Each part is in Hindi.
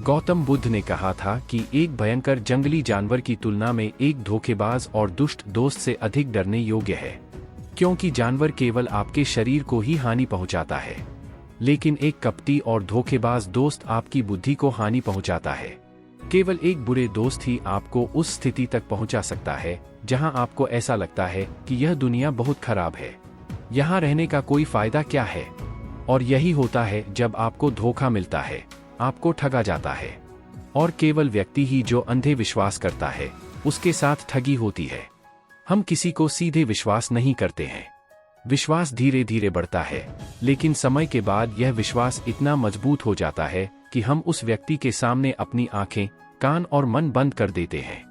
गौतम बुद्ध ने कहा था कि एक भयंकर जंगली जानवर की तुलना में एक धोखेबाज और दुष्ट दोस्त से अधिक डरने योग्य है, क्योंकि जानवर केवल आपके शरीर को ही हानि पहुंचाता है, लेकिन एक कपटी और धोखेबाज दोस्त आपकी बुद्धि को हानि पहुंचाता है। केवल एक बुरे दोस्त ही आपको उस स्थिति तक पहुंचा सकता है जहां आपको ऐसा लगता है कि यह दुनिया बहुत खराब है, यहाँ रहने का कोई फायदा क्या है। और यही होता है जब आपको धोखा मिलता है, आपको ठगा जाता है, और केवल व्यक्ति ही जो अंधे विश्वास करता है उसके साथ ठगी होती है। हम किसी को सीधे विश्वास नहीं करते हैं। विश्वास धीरे धीरे बढ़ता है, लेकिन समय के बाद यह विश्वास इतना मजबूत हो जाता है कि हम उस व्यक्ति के सामने अपनी आंखें, कान और मन बंद कर देते हैं।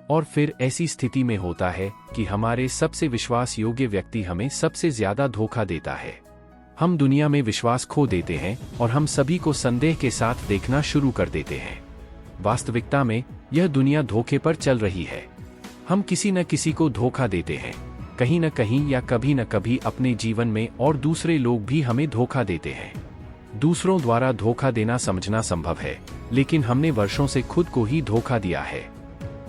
और फिर ऐसी स्थिति में होता है कि हमारे सबसे विश्वास योग्य व्यक्ति हमें सबसे ज्यादा धोखा देता है। हम दुनिया में विश्वास खो देते हैं और हम सभी को संदेह के साथ देखना शुरू कर देते हैं। वास्तविकता में यह दुनिया धोखे पर चल रही है। हम किसी न किसी को धोखा देते हैं, कहीं न कहीं या कभी न कभी अपने जीवन में, और दूसरे लोग भी हमें धोखा देते हैं। दूसरों द्वारा धोखा देना समझना संभव है, लेकिन हमने वर्षों से खुद को ही धोखा दिया है।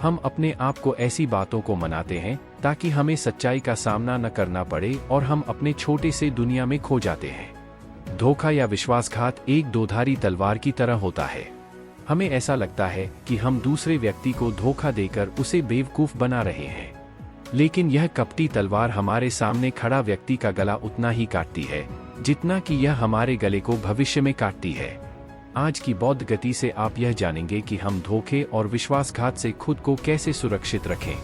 हम अपने आप को ऐसी बातों को मनाते हैं ताकि हमें सच्चाई का सामना न करना पड़े, और हम अपने छोटे से दुनिया में खो जाते हैं। धोखा या विश्वासघात एक दोधारी तलवार की तरह होता है। हमें ऐसा लगता है कि हम दूसरे व्यक्ति को धोखा देकर उसे बेवकूफ बना रहे हैं, लेकिन यह कपटी तलवार हमारे सामने खड़ा व्यक्ति का गला उतना ही काटती है जितना कि यह हमारे गले को भविष्य में काटती है। आज की बौद्ध गति से आप यह जानेंगे कि हम धोखे और विश्वासघात से खुद को कैसे सुरक्षित रखें,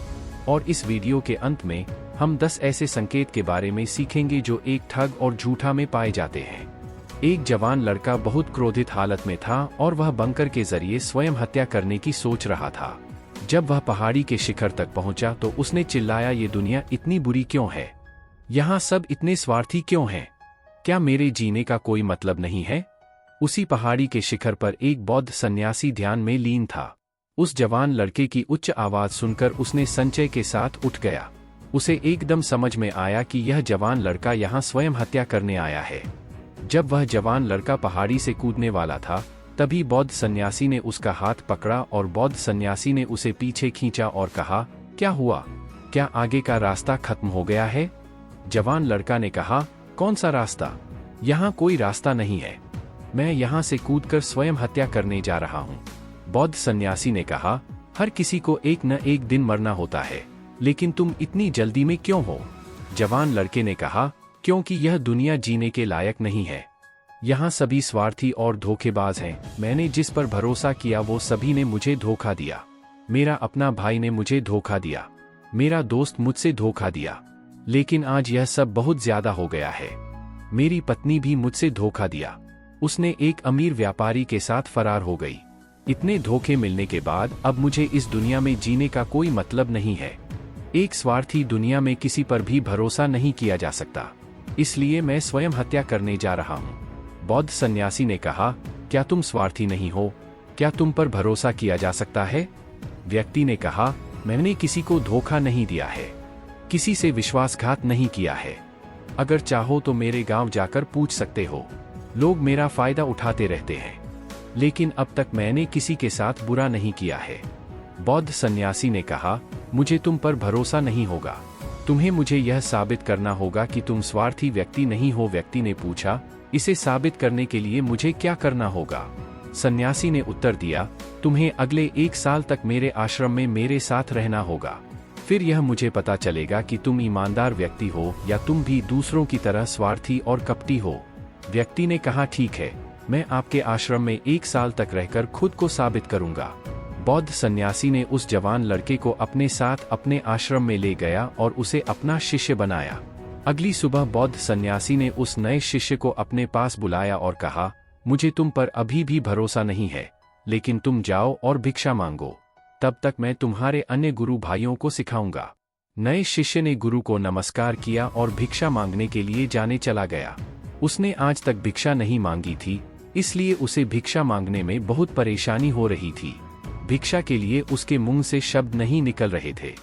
और इस वीडियो के अंत में हम 10 ऐसे संकेत के बारे में सीखेंगे जो एक ठग और झूठा में पाए जाते हैं। एक जवान लड़का बहुत क्रोधित हालत में था और वह बंकर के जरिए स्वयं हत्या करने की सोच रहा था। जब वह पहाड़ी के शिखर तक पहुंचा तो उसने चिल्लाया, ये दुनिया इतनी बुरी क्यों है? यहाँ सब इतने स्वार्थी क्यों हैं? क्या मेरे जीने का कोई मतलब नहीं है? उसी पहाड़ी के शिखर पर एक बौद्ध सन्यासी ध्यान में लीन था। उस जवान लड़के की उच्च आवाज सुनकर उसने संचय के साथ उठ गया। उसे एकदम समझ में आया कि यह जवान लड़का यहाँ स्वयं हत्या करने आया है। जब वह जवान लड़का पहाड़ी से कूदने वाला था, तभी बौद्ध सन्यासी ने उसका हाथ पकड़ा और बौद्ध सन्यासी ने उसे पीछे खींचा और कहा, क्या हुआ? क्या आगे का रास्ता खत्म हो गया है? जवान लड़का ने कहा, कौन सा रास्ता? यहाँ कोई रास्ता नहीं है। मैं यहाँ से कूदकर स्वयं हत्या करने जा रहा हूँ। बौद्ध सन्यासी ने कहा, हर किसी को एक न एक दिन मरना होता है, लेकिन तुम इतनी जल्दी में क्यों हो? जवान लड़के ने कहा, क्योंकि यह दुनिया जीने के लायक नहीं है। यहाँ सभी स्वार्थी और धोखेबाज हैं। मैंने जिस पर भरोसा किया वो सभी ने मुझे धोखा दिया। मेरा अपना भाई ने मुझे धोखा दिया, मेरा दोस्त मुझसे धोखा दिया, लेकिन आज यह सब बहुत ज्यादा हो गया है। मेरी पत्नी भी मुझसे धोखा दिया, उसने एक अमीर व्यापारी के साथ फरार हो गई। इतने धोखे मिलने के बाद अब मुझे इस दुनिया में जीने का कोई मतलब नहीं है। एक स्वार्थी दुनिया में किसी पर भी भरोसा नहीं किया जा सकता, इसलिए मैं स्वयं हत्या करने जा रहा हूँ। बौद्ध सन्यासी ने कहा, क्या तुम स्वार्थी नहीं हो? क्या तुम पर भरोसा किया जा सकता है? व्यक्ति ने कहा, मैंने किसी को धोखा नहीं दिया है, किसी से विश्वासघात नहीं किया है। अगर चाहो तो मेरे गांव जाकर पूछ सकते हो। लोग मेरा फायदा उठाते रहते हैं, लेकिन अब तक मैंने किसी के साथ बुरा नहीं किया है। बौद्ध सन्यासी ने कहा, मुझे तुम पर भरोसा नहीं होगा, तुम्हें मुझे यह साबित करना होगा कि तुम स्वार्थी व्यक्ति नहीं हो। व्यक्ति ने पूछा, इसे साबित करने के लिए मुझे क्या करना होगा? सन्यासी ने उत्तर दिया, तुम्हें अगले 1 साल तक मेरे आश्रम में मेरे साथ रहना होगा। फिर यह मुझे पता चलेगा कि तुम ईमानदार व्यक्ति हो या तुम भी दूसरों की तरह स्वार्थी और कपटी हो। व्यक्ति ने कहा, ठीक है, मैं आपके आश्रम में 1 साल तक रहकर खुद को साबित करूंगा। बौद्ध सन्यासी ने उस जवान लड़के को अपने साथ अपने आश्रम में ले गया और उसे अपना शिष्य बनाया। अगली सुबह बौद्ध सन्यासी ने उस नए शिष्य को अपने पास बुलाया और कहा, मुझे तुम पर अभी भी भरोसा नहीं है, लेकिन तुम जाओ और भिक्षा मांगो, तब तक मैं तुम्हारे अन्य गुरु भाइयों को सिखाऊंगा। नए शिष्य ने गुरु को नमस्कार किया और भिक्षा मांगने के लिए जाने चला गया। उसने आज तक भिक्षा नहीं मांगी थी, इसलिए उसे भिक्षा मांगने में बहुत परेशानी हो रही थी। भिक्षा के लिए उसके मुंह से शब्द नहीं निकल रहे थे।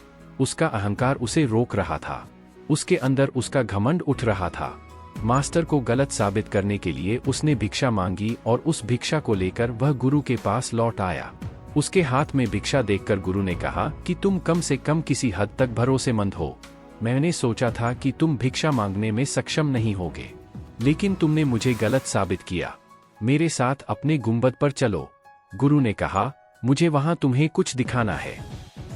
उसका अहंकार उसे रोक रहा था, उसके अंदर उसका घमंड उठ रहा था। मास्टर को गलत साबित करने के लिए उसने भिक्षा मांगी और उस भिक्षा को लेकर वह गुरु के पास लौट आया। उसके हाथ में भिक्षा देखकर गुरु ने कहा कि तुम कम से कम किसी हद तक भरोसेमंद हो। मैंने सोचा था कि तुम भिक्षा मांगने में सक्षम नहीं होगे, लेकिन तुमने मुझे गलत साबित किया। मेरे साथ अपने गुंबद पर चलो। गुरु ने कहा, मुझे वहां तुम्हें कुछ दिखाना है।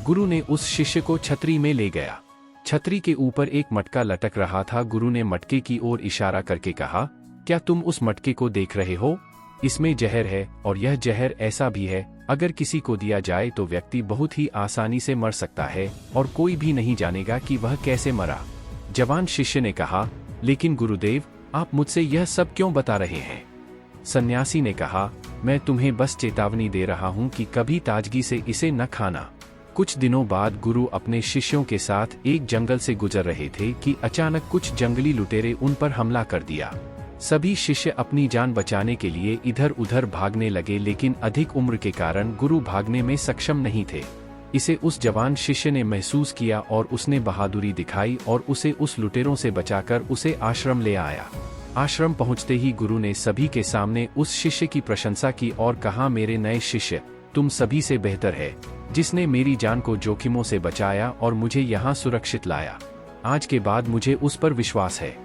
गुरु ने उस शिष्य को छतरी में ले गया। छतरी के ऊपर एक मटका लटक रहा था। गुरु ने मटके की ओर इशारा करके कहा, क्या तुम उस मटके को देख रहे हो? इसमें जहर है और यह जहर ऐसा भी है, अगर किसी को दिया जाए तो व्यक्ति बहुत ही आसानी से मर सकता है और कोई भी नहीं जानेगा कि वह कैसे मरा। जवान शिष्य ने कहा, लेकिन गुरुदेव, आप मुझसे यह सब क्यों बता रहे हैं? सन्यासी ने कहा, मैं तुम्हें बस चेतावनी दे रहा हूं कि कभी ताजगी से इसे न खाना। कुछ दिनों बाद गुरु अपने शिष्यों के साथ एक जंगल से गुजर रहे थे कि अचानक कुछ जंगली लुटेरे उन पर हमला कर दिया। सभी शिष्य अपनी जान बचाने के लिए इधर उधर भागने लगे, लेकिन अधिक उम्र के कारण गुरु भागने में सक्षम नहीं थे। इसे उस जवान शिष्य ने महसूस किया और उसने बहादुरी दिखाई और उसे उस लुटेरों से बचाकर उसे आश्रम ले आया। आश्रम पहुंचते ही गुरु ने सभी के सामने उस शिष्य की प्रशंसा की और कहा, मेरे नए शिष्य, तुम सभी से बेहतर है, जिसने मेरी जान को जोखिमों से बचाया और मुझे यहाँ सुरक्षित लाया। आज के बाद मुझे उस पर विश्वास है।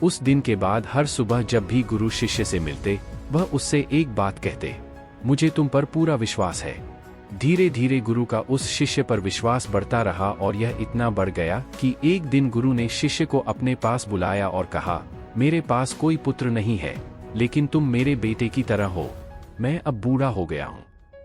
उस दिन के बाद हर सुबह जब भी गुरु शिष्य से मिलते, वह उससे एक बात कहते, मुझे तुम पर पूरा विश्वास है। धीरे धीरे गुरु का उस शिष्य पर विश्वास बढ़ता रहा और यह इतना बढ़ गया कि एक दिन गुरु ने शिष्य को अपने पास बुलाया और कहा, मेरे पास कोई पुत्र नहीं है, लेकिन तुम मेरे बेटे की तरह हो। मैं अब बूढ़ा हो गया हूँ,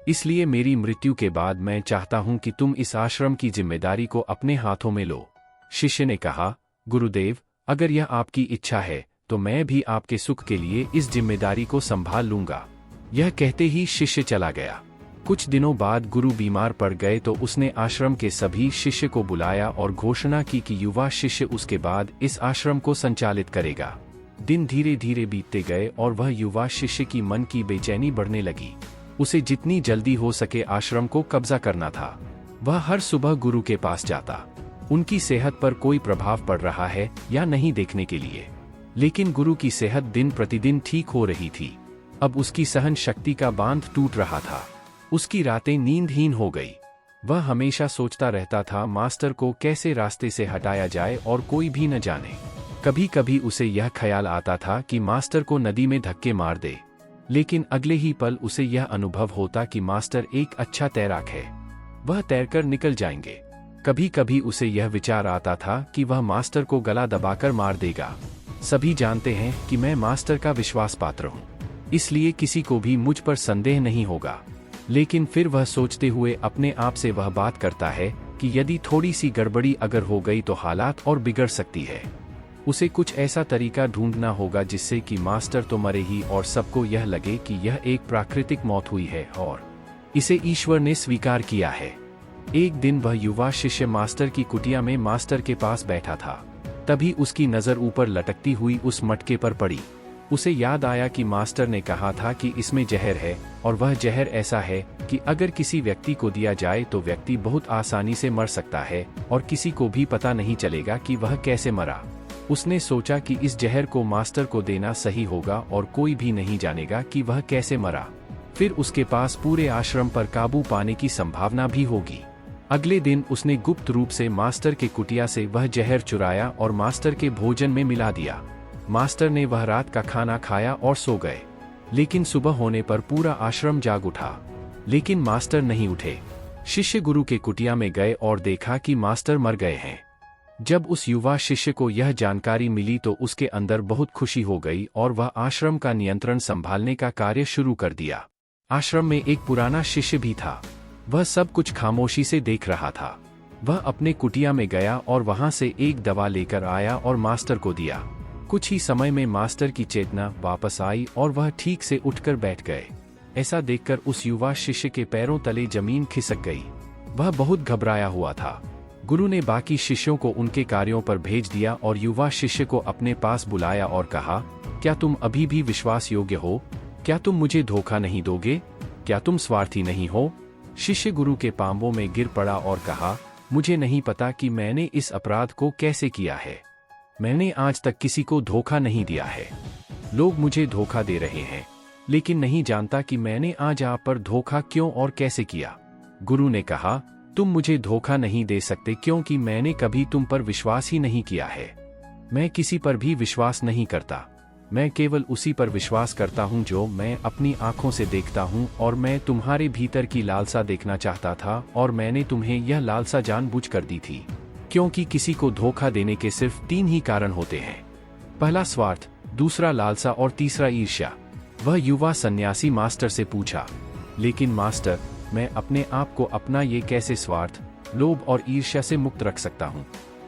इसलिए मेरी मृत्यु के बाद मैं चाहता हूँ कि तुम इस आश्रम की जिम्मेदारी को अपने हाथों में लो। शिष्य ने कहा, गुरुदेव, अगर यह आपकी इच्छा है तो मैं भी आपके सुख के लिए इस जिम्मेदारी को संभाल लूंगा। यह कहते ही शिष्य चला गया। कुछ दिनों बाद गुरु बीमार पड़ गए तो उसने आश्रम के सभी शिष्य को बुलाया और घोषणा की कि युवा शिष्य उसके बाद इस आश्रम को संचालित करेगा। दिन धीरे धीरे बीतते गए और वह युवा शिष्य की मन की बेचैनी बढ़ने लगी। उसे जितनी जल्दी हो सके आश्रम को कब्जा करना था। वह हर सुबह गुरु के पास जाता, उनकी सेहत पर कोई प्रभाव पड़ रहा है या नहीं देखने के लिए। लेकिन गुरु की सेहत दिन प्रतिदिन ठीक हो रही थी। अब उसकी सहन शक्ति का बांध टूट रहा था। उसकी रातें नींदहीन हो गई। वह हमेशा सोचता रहता था मास्टर को कैसे रास्ते से हटाया जाए और कोई भी न जाने। कभी कभी उसे यह ख्याल आता था कि मास्टर को नदी में धक्के मार दे, लेकिन अगले ही पल उसे यह अनुभव होता कि मास्टर एक अच्छा तैराक है, वह तैरकर निकल जाएंगे। कभी कभी उसे यह विचार आता था कि वह मास्टर को गला दबाकर मार देगा। सभी जानते हैं कि मैं मास्टर का विश्वास पात्र हूँ, इसलिए किसी को भी मुझ पर संदेह नहीं होगा। लेकिन फिर वह सोचते हुए अपने आप से वह बात करता है कि यदि थोड़ी सी गड़बड़ी अगर हो गई तो हालात और बिगड़ सकती है। उसे कुछ ऐसा तरीका ढूंढना होगा जिससे कि मास्टर तो मरे ही और सबको यह लगे कि यह एक प्राकृतिक मौत हुई है और इसे ईश्वर ने स्वीकार किया है। एक दिन वह युवा शिष्य मास्टर की कुटिया में मास्टर के पास बैठा था। तभी उसकी नजर ऊपर लटकती हुई उस मटके पर पड़ी। उसे याद आया कि मास्टर ने कहा था कि इसमें जहर है और वह जहर ऐसा है कि अगर किसी व्यक्ति को दिया जाए तो व्यक्ति बहुत आसानी से मर सकता है और किसी को भी पता नहीं चलेगा कि वह कैसे मरा। उसने सोचा कि इस जहर को मास्टर को देना सही होगा और कोई भी नहीं जानेगा कि वह कैसे मरा। फिर उसके पास पूरे आश्रम पर काबू पाने की संभावना भी होगी। अगले दिन उसने गुप्त रूप से मास्टर के कुटिया से वह जहर चुराया और मास्टर के भोजन में मिला दिया। मास्टर ने वह रात का खाना खाया और सो गए। लेकिन सुबह होने पर पूरा आश्रम जाग उठा, लेकिन मास्टर नहीं उठे। शिष्य गुरु के कुटिया में गए और देखा कि मास्टर मर गए हैं। जब उस युवा शिष्य को यह जानकारी मिली तो उसके अंदर बहुत खुशी हो गई और वह आश्रम का नियंत्रण संभालने का कार्य शुरू कर दिया। आश्रम में एक पुराना शिष्य भी था। वह सब कुछ खामोशी से देख रहा था। वह अपने कुटिया में गया और वहां से एक दवा लेकर आया और मास्टर को दिया। कुछ ही समय में मास्टर की चेतना वापस आई और वह ठीक से उठकर बैठ गए। ऐसा देखकर उस युवा शिष्य के पैरों तले जमीन खिसक गई। वह बहुत घबराया हुआ था। गुरु ने बाकी शिष्यों को उनके कार्यों पर भेज दिया और युवा शिष्य को अपने पास बुलाया और कहा, क्या तुम अभी भी विश्वास योग्य हो? क्या तुम मुझे धोखा नहीं दोगे? क्या तुम स्वार्थी नहीं हो? शिष्य गुरु के पांवों में गिर पड़ा और कहा, मुझे नहीं पता कि मैंने इस अपराध को कैसे किया है। मैंने आज तक किसी को धोखा नहीं दिया है। लोग मुझे धोखा दे रहे हैं, लेकिन नहीं जानता कि मैंने आज आप पर धोखा क्यों और कैसे किया। गुरु ने कहा, तुम मुझे धोखा नहीं दे सकते क्योंकि मैंने कभी तुम पर विश्वास ही नहीं किया है। मैं किसी पर भी विश्वास नहीं करता। मैं केवल उसी पर विश्वास करता हूं जो मैं अपनी आंखों से देखता हूं, और मैं तुम्हारे भीतर की लालसा देखना चाहता था, और मैंने तुम्हें यह लालसा जानबूझकर दी थी। क्योंकि किसी को धोखा देने के सिर्फ 3 ही कारण होते हैं। पहला स्वार्थ, दूसरा लालसा और तीसरा ईर्ष्या। वह युवा सन्यासी मास्टर से पूछा, लेकिन मास्टर, मैं अपने आप को अपना ये कैसे स्वार्थ, लोभ और ईर्ष्या से मुक्त रख सकता हूँ?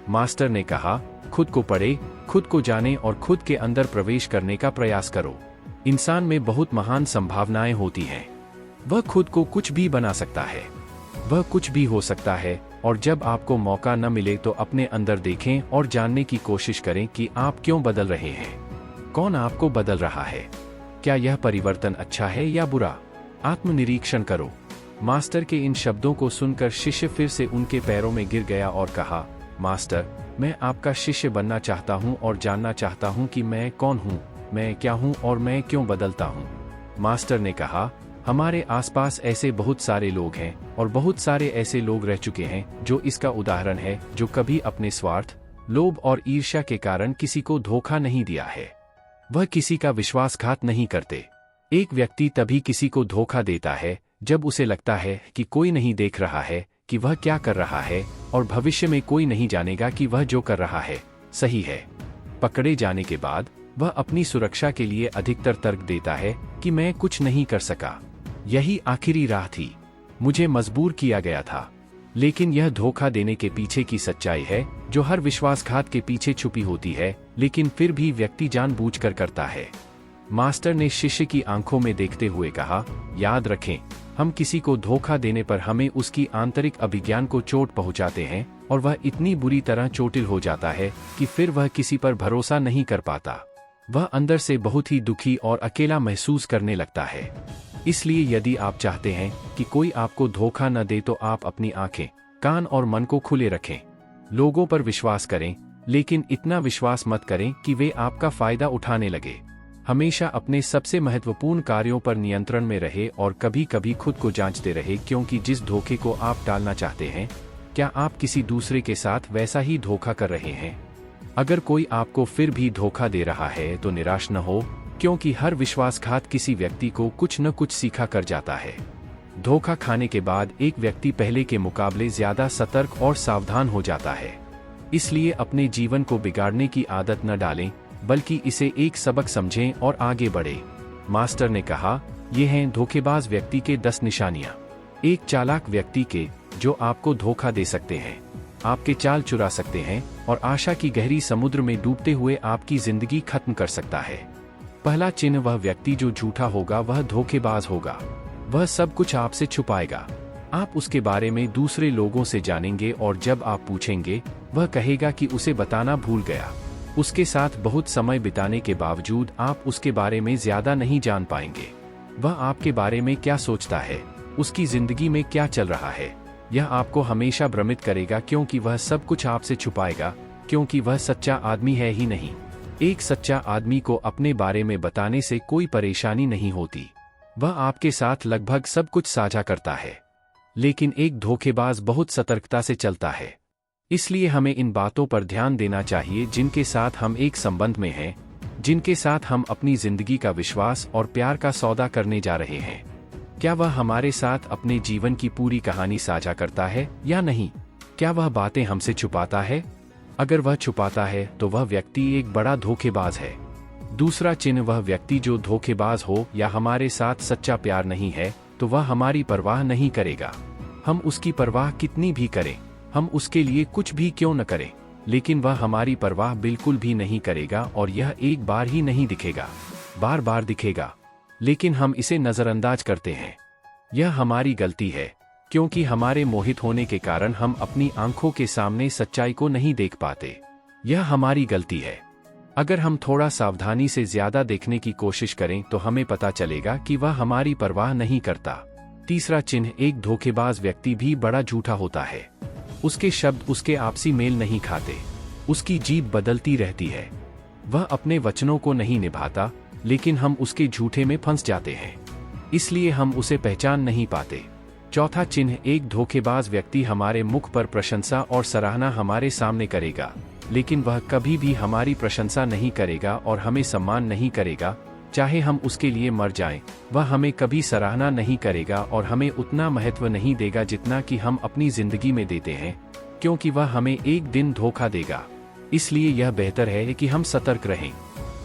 मास्टर ने कहा, खुद को पढ़े, खुद को जाने और खुद के अंदर प्रवेश करने का प्रयास करो। इंसान में बहुत महान संभावनाएं होती हैं। वह खुद को कुछ भी बना सकता है। वह कुछ भी हो सकता है, और जब आपको मौका न मिले तो अपने अंदर देखें और जानने की कोशिश करें कि आप क्यों बदल रहे हैं। कौन आपको बदल रहा है? क्या यह परिवर्तन अच्छा है या बुरा? आत्मनिरीक्षण करो। मास्टर के इन शब्दों को सुनकर शिष्य फिर से उनके पैरों में गिर गया और कहा, मास्टर, मैं आपका शिष्य बनना चाहता हूँ और जानना चाहता हूँ कि मैं कौन हूँ, मैं क्या हूँ और मैं क्यों बदलता हूँ। मास्टर ने कहा, हमारे आसपास ऐसे बहुत सारे लोग हैं, और बहुत सारे ऐसे लोग रह चुके हैं जो इसका उदाहरण है, जो कभी अपने स्वार्थ, लोभ और ईर्ष्या के कारण किसी को धोखा नहीं दिया है। वह किसी का विश्वासघात नहीं करते। एक व्यक्ति तभी किसी को धोखा देता है जब उसे लगता है कि कोई नहीं देख रहा है कि वह क्या कर रहा है, और भविष्य में कोई नहीं जानेगा कि वह जो कर रहा है सही है। पकड़े जाने के बाद वह अपनी सुरक्षा के लिए अधिकतर तर्क देता है कि मैं कुछ नहीं कर सका, यही आखिरी राह थी, मुझे मजबूर किया गया था। लेकिन यह धोखा देने के पीछे की सच्चाई है, जो हर विश्वासघात के पीछे छुपी होती है, लेकिन फिर भी व्यक्ति जानबूझकर करता है। मास्टर ने शिष्य की आंखों में देखते हुए कहा, याद रखें, हम किसी को धोखा देने पर हमें उसकी आंतरिक अभिज्ञान को चोट पहुंचाते हैं, और वह इतनी बुरी तरह चोटिल हो जाता है कि फिर वह किसी पर भरोसा नहीं कर पाता। वह अंदर से बहुत ही दुखी और अकेला महसूस करने लगता है। इसलिए यदि आप चाहते हैं कि कोई आपको धोखा न दे तो आप अपनी आंखें, कान और मन को खुले रखें। लोगों पर विश्वास करें, लेकिन इतना विश्वास मत करें कि वे आपका फायदा उठाने लगे। हमेशा अपने सबसे महत्वपूर्ण कार्यों पर नियंत्रण में रहे और कभी कभी खुद को जांचते रहे, क्योंकि जिस धोखे को आप टालना चाहते हैं, क्या आप किसी दूसरे के साथ वैसा ही धोखा कर रहे हैं? अगर कोई आपको फिर भी धोखा दे रहा है तो निराश न हो, क्योंकि हर विश्वासघात किसी व्यक्ति को कुछ न कुछ सीखा कर जाता है। धोखा खाने के बाद एक व्यक्ति पहले के मुकाबले ज्यादा सतर्क और सावधान हो जाता है। इसलिए अपने जीवन को बिगाड़ने की आदत न डालें, बल्कि इसे एक सबक समझें और आगे बढ़े। मास्टर ने कहा, ये हैं धोखेबाज व्यक्ति के 10 निशानियां। एक चालाक व्यक्ति के, जो आपको धोखा दे सकते हैं, आपके चाल चुरा सकते हैं और आशा की गहरी समुद्र में डूबते हुए आपकी जिंदगी खत्म कर सकता है। पहला चिन्ह, वह व्यक्ति जो झूठा होगा वह धोखेबाज होगा। वह सब कुछ आपसे छुपाएगा। आप उसके बारे में दूसरे लोगों से जानेंगे, और जब आप पूछेंगे वह कहेगा कि उसे बताना भूल गया। उसके साथ बहुत समय बिताने के बावजूद आप उसके बारे में ज्यादा नहीं जान पाएंगे। वह आपके बारे में क्या सोचता है, उसकी जिंदगी में क्या चल रहा है, यह आपको हमेशा भ्रमित करेगा, क्योंकि वह सब कुछ आपसे छुपाएगा, क्योंकि वह सच्चा आदमी है ही नहीं। एक सच्चा आदमी को अपने बारे में बताने से कोई परेशानी नहीं होती। वह आपके साथ लगभग सब कुछ साझा करता है। लेकिन एक धोखेबाज बहुत सतर्कता से चलता है। इसलिए हमें इन बातों पर ध्यान देना चाहिए जिनके साथ हम एक संबंध में हैं, जिनके साथ हम अपनी जिंदगी का विश्वास और प्यार का सौदा करने जा रहे हैं। क्या वह हमारे साथ अपने जीवन की पूरी कहानी साझा करता है या नहीं? क्या वह बातें हमसे छुपाता है? अगर वह छुपाता है तो वह व्यक्ति एक बड़ा धोखेबाज है। दूसरा चिन्ह, वह व्यक्ति जो धोखेबाज हो या हमारे साथ सच्चा प्यार नहीं है, तो वह हमारी परवाह नहीं करेगा। हम उसकी परवाह कितनी भी करें, हम उसके लिए कुछ भी क्यों न करें, लेकिन वह हमारी परवाह बिल्कुल भी नहीं करेगा, और यह एक बार ही नहीं दिखेगा, बार बार दिखेगा, लेकिन हम इसे नजरअंदाज करते हैं। यह हमारी गलती है, क्योंकि हमारे मोहित होने के कारण हम अपनी आंखों के सामने सच्चाई को नहीं देख पाते। यह हमारी गलती है। अगर हम थोड़ा सावधानी से ज्यादा देखने की कोशिश करें तो हमें पता चलेगा कि वह हमारी परवाह नहीं करता। तीसरा चिन्ह, एक धोखेबाज व्यक्ति भी बड़ा झूठा होता है। उसके शब्द उसके आपसी मेल नहीं खाते। उसकी जीभ बदलती रहती है। वह अपने वचनों को नहीं निभाता, लेकिन हम उसके झूठे में फंस जाते हैं, इसलिए हम उसे पहचान नहीं पाते। चौथा चिन्ह, एक धोखेबाज व्यक्ति हमारे मुख पर प्रशंसा और सराहना हमारे सामने करेगा, लेकिन वह कभी भी हमारी प्रशंसा नहीं करेगा और हमें सम्मान नहीं करेगा, चाहे हम उसके लिए मर जाएं। वह हमें कभी सराहना नहीं करेगा और हमें उतना महत्व नहीं देगा जितना कि हम अपनी जिंदगी में देते हैं, क्योंकि वह हमें एक दिन धोखा देगा। इसलिए यह बेहतर है कि हम सतर्क रहें,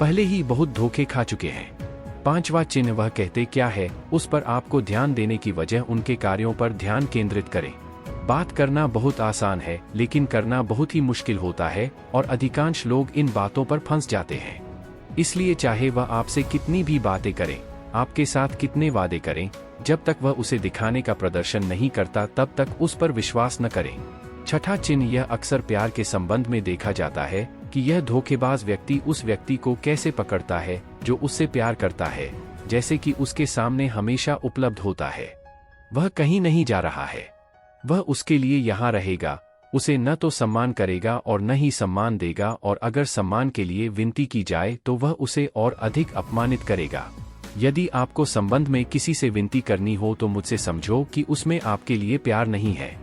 पहले ही बहुत धोखे खा चुके हैं। पांचवा चिन्ह, वह कहते क्या है उस पर आपको ध्यान देने की वजह उनके कार्यों पर ध्यान केंद्रित करें। बात करना बहुत आसान है, लेकिन करना बहुत ही मुश्किल होता है और अधिकांश लोग इन बातों पर फंस जाते हैं। इसलिए चाहे वह आपसे कितनी भी बातें करें, आपके साथ कितने वादे करें, जब तक वह उसे दिखाने का प्रदर्शन नहीं करता तब तक उस पर विश्वास न करें। छठा चिन्ह, यह अक्सर प्यार के संबंध में देखा जाता है कि यह धोखेबाज व्यक्ति उस व्यक्ति को कैसे पकड़ता है जो उससे प्यार करता है, जैसे कि उसके सामने हमेशा उपलब्ध होता है। वह कहीं नहीं जा रहा है, वह उसके लिए यहाँ रहेगा, उसे न तो सम्मान करेगा और न ही सम्मान देगा, और अगर सम्मान के लिए विनती की जाए तो वह उसे और अधिक अपमानित करेगा। यदि आपको संबंध में किसी से विनती करनी हो तो मुझसे समझो कि उसमें आपके लिए प्यार नहीं है।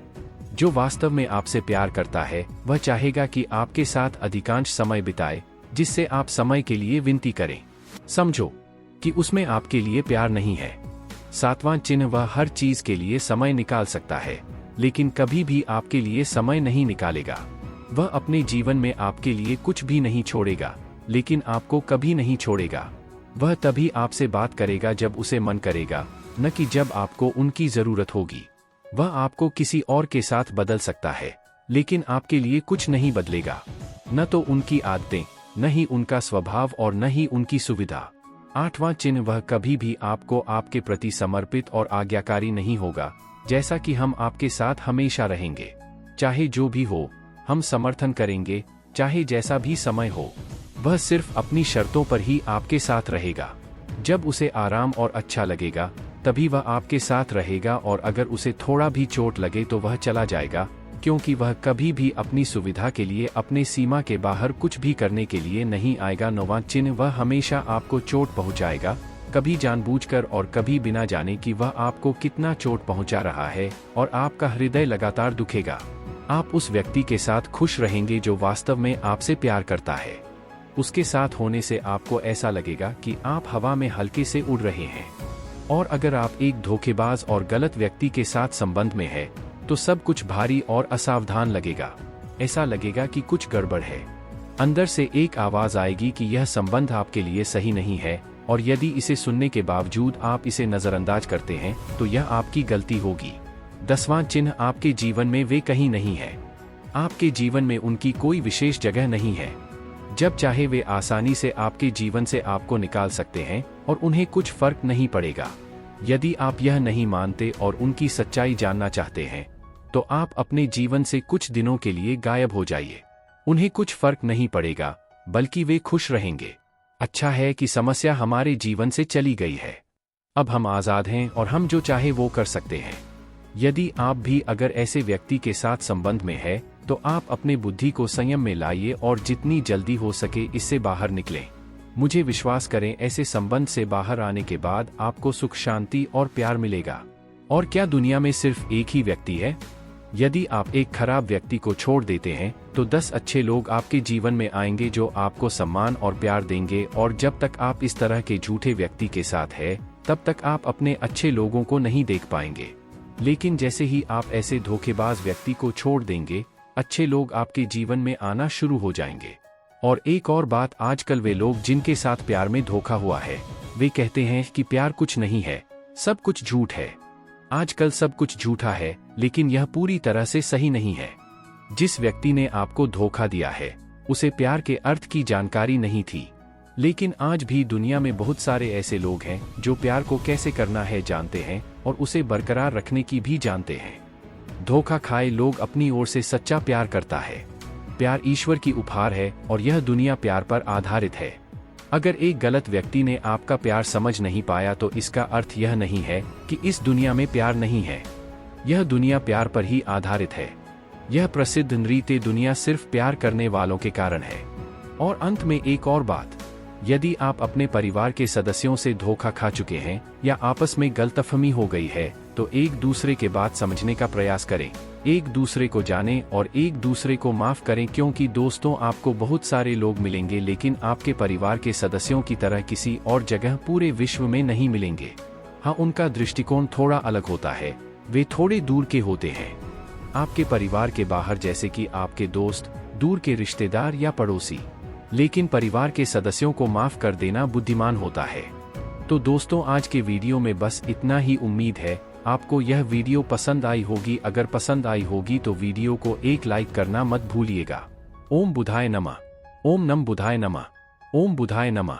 जो वास्तव में आपसे प्यार करता है वह चाहेगा कि आपके साथ अधिकांश समय बिताए, जिससे आप समय के लिए विनती करें। समझो कि उसमें आपके लिए प्यार नहीं है। सातवां चिन्ह, वह हर चीज के लिए समय निकाल सकता है, लेकिन कभी भी आपके लिए समय नहीं निकालेगा। वह अपने जीवन में आपके लिए कुछ भी नहीं छोड़ेगा, लेकिन आपको कभी नहीं छोड़ेगा। वह तभी आपसे बात करेगा जब उसे मन करेगा, न कि जब आपको उनकी जरूरत होगी। वह आपको किसी और के साथ बदल सकता है, लेकिन आपके लिए कुछ नहीं बदलेगा, न तो उनकी आदतें, न ही उनका स्वभाव और न ही उनकी सुविधा। आठवां चिन्ह, वह कभी भी आपको आपके प्रति समर्पित और आज्ञाकारी नहीं होगा, जैसा कि हम आपके साथ हमेशा रहेंगे। चाहे जो भी हो, हम समर्थन करेंगे, चाहे जैसा भी समय हो। वह सिर्फ अपनी शर्तों पर ही आपके साथ रहेगा। जब उसे आराम और अच्छा लगेगा तभी वह आपके साथ रहेगा, और अगर उसे थोड़ा भी चोट लगे तो वह चला जाएगा, क्योंकि वह कभी भी अपनी सुविधा के लिए अपने सीमा के बाहर कुछ भी करने के लिए नहीं आएगा। नौवां चिन्ह, वह हमेशा आपको चोट पहुंचाएगा, कभी जानबूझकर और कभी बिना जाने कि वह आपको कितना चोट पहुंचा रहा है, और आपका हृदय लगातार दुखेगा। आप उस व्यक्ति के साथ खुश रहेंगे जो वास्तव में आपसे प्यार करता है। उसके साथ होने से आपको ऐसा लगेगा कि आप हवा में हल्के से उड़ रहे हैं। और अगर आप एक धोखेबाज और गलत व्यक्ति के साथ संबंध में है तो सब कुछ भारी और असावधान लगेगा। ऐसा लगेगा कि कुछ गड़बड़ है। अंदर से एक आवाज आएगी कि यह संबंध आपके लिए सही नहीं है, और यदि इसे सुनने के बावजूद आप इसे नजरअंदाज करते हैं तो यह आपकी गलती होगी। 10वां चिन्ह, आपके जीवन में वे कहीं नहीं है। आपके जीवन में उनकी कोई विशेष जगह नहीं है। जब चाहे वे आसानी से आपके जीवन से आपको निकाल सकते हैं और उन्हें कुछ फर्क नहीं पड़ेगा। यदि आप यह नहीं मानते और उनकी सच्चाई जानना चाहते हैं तो आप अपने जीवन से कुछ दिनों के लिए गायब हो जाइए। उन्हें कुछ फर्क नहीं पड़ेगा, बल्कि वे खुश रहेंगे। अच्छा है कि समस्या हमारे जीवन से चली गई है। अब हम आजाद हैं और हम जो चाहे वो कर सकते हैं। यदि आप भी अगर ऐसे व्यक्ति के साथ संबंध में है तो आप अपने बुद्धि को संयम में लाइए और जितनी जल्दी हो सके इससे बाहर निकलें। मुझे विश्वास करें, ऐसे संबंध से बाहर आने के बाद आपको सुख, शांति और प्यार मिलेगा। और क्या दुनिया में सिर्फ एक ही व्यक्ति है? यदि आप एक खराब व्यक्ति को छोड़ देते हैं तो 10 अच्छे लोग आपके जीवन में आएंगे जो आपको सम्मान और प्यार देंगे, और जब तक आप इस तरह के झूठे व्यक्ति के साथ हैं तब तक आप अपने अच्छे लोगों को नहीं देख पाएंगे। लेकिन जैसे ही आप ऐसे धोखेबाज व्यक्ति को छोड़ देंगे, अच्छे लोग आपके जीवन में आना शुरू हो जाएंगे। और एक और बात, आजकल वे लोग जिनके साथ प्यार में धोखा हुआ है वे कहते हैं कि प्यार कुछ नहीं है, सब कुछ झूठ है। आजकल सब कुछ झूठा है, लेकिन यह पूरी तरह से सही नहीं है। जिस व्यक्ति ने आपको धोखा दिया है उसे प्यार के अर्थ की जानकारी नहीं थी, लेकिन आज भी दुनिया में बहुत सारे ऐसे लोग हैं जो प्यार को कैसे करना है जानते हैं और उसे बरकरार रखने की भी जानते हैं। धोखा खाए लोग अपनी ओर से सच्चा प्यार करता है। प्यार ईश्वर की उपहार है और यह दुनिया प्यार पर आधारित है। अगर एक गलत व्यक्ति ने आपका प्यार समझ नहीं पाया तो इसका अर्थ यह नहीं है कि इस दुनिया में प्यार नहीं है। यह दुनिया प्यार पर ही आधारित है। यह प्रसिद्ध नृत्य दुनिया सिर्फ प्यार करने वालों के कारण है। और अंत में एक और बात, यदि आप अपने परिवार के सदस्यों से धोखा खा चुके हैं या आपस में गलतफहमी हो गई है, तो एक दूसरे के बात समझने का प्रयास करें, एक दूसरे को जानें और एक दूसरे को माफ करें, क्योंकि दोस्तों आपको बहुत सारे लोग मिलेंगे लेकिन आपके परिवार के सदस्यों की तरह किसी और जगह पूरे विश्व में नहीं मिलेंगे। हाँ, उनका दृष्टिकोण थोड़ा अलग होता है, वे थोड़े दूर के होते हैं, आपके परिवार के बाहर, जैसे कि आपके दोस्त, दूर के रिश्तेदार या पड़ोसी। लेकिन परिवार के सदस्यों को माफ कर देना बुद्धिमान होता है। तो दोस्तों, आज के वीडियो में बस इतना ही। उम्मीद है आपको यह वीडियो पसंद आई होगी। अगर पसंद आई होगी तो वीडियो को एक लाइक करना मत भूलिएगा। ओम बुधाय नमः। ओम नम बुधाय नमः। ओम बुधाय नमः।